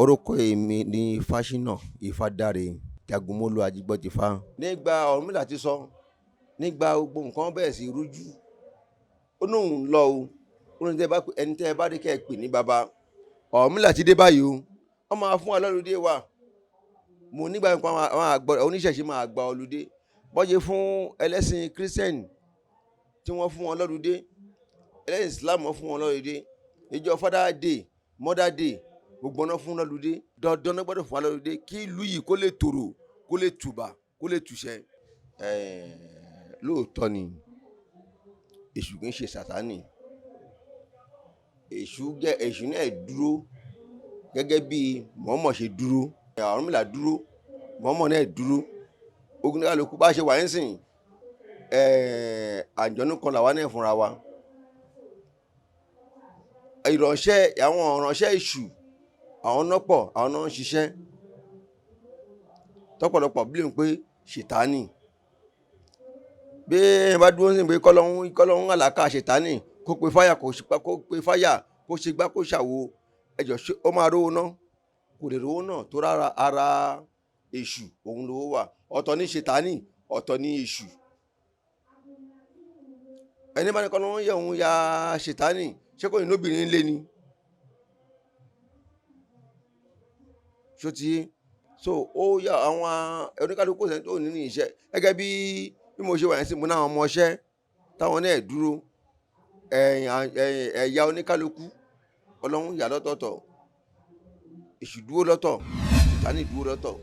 Orúkọ èmi ni Ifashina Ifadare Jagunmólú Ajígbọ́tìfá. Nígbà Ọ̀rúnmìlà ti sọ, nígbà gbogbo nǹkan bẹ̀rẹ̀ sí rújú, ó ní òun lọ o, ó ní ẹni tẹ́ ẹ bá rí kẹ́ ẹ pè ní baba. Ọ̀rúnmìlà ti dé báyìí o, wọ́n máa fún wa lọ́lùdé wa. Mo nígbà pé àwọn oníṣẹ̀ṣe máa gba ọlùdé bọ́jẹ́ fún ẹlẹ́sìn kírísítẹ́nì tí wọ́n fún wọn lọ́lùdé, ẹlẹ́sìn Islam fún wọn lọ́lùdé, ìjọ Father Day, Mother Day, gbogbo ọ̀nà fún lọ́lùdé. Dandan náà gbọ́dọ̀ fún wa lọ́lùdé kí ìlú yìí kó lè tòrò, kó lè tùbà, kó lè tùṣẹ́. Lóòótọ́ ni èṣù kì í ṣe Sátánì. Èṣù náà dúró gẹ́gẹ́ bí Mọ̀ọ́mọ̀ ṣe dúró. Ọ̀rúnmìlà dúró, Mọ̀ọ́mọ̀ náà dúró. Ogun náà ló kú bá ṣe wà nísìn. Àjọ̀nú kan làwa náà fúnra wa. Àwọn ìránṣẹ́ èṣù, àwọn náà pọ̀, àwọn náà ń ṣiṣẹ́. Tọ́pọ̀lọpọ̀ bí lóun pé Ṣètánì. Bí ẹ bá dúró sí pé kọ́lọ́hún àlàkà Ṣètánì kó pe fáyà kó ṣe gbá kó ṣàwo, ẹjọ́ ó máa rówó ná. Kò lè rówó náà tó rárá ara èṣù òun lówó wà. Ọ̀tọ̀ ní Ṣètánì, ọ̀tọ̀ ní èṣù. Ẹni bá ní kọ́lọ́hún yẹ òun ya Ṣètánì, ṣé kò ní lóbìnrin lé ni? Ṣótiyé. So ó yà àwọn oníkálukú sẹ́ni tó ní iṣẹ́ gẹ́gẹ́ bí mo ṣe wà ní sí mo náà ọmọ ọṣẹ́ táwọn náà dúró ẹ̀yà oníkálukú Ọlọ́run yà lọ́tọ̀ọ̀tọ̀, èṣù dúró lọ́tọ̀, Ṣètánì dúró lọ́tọ̀.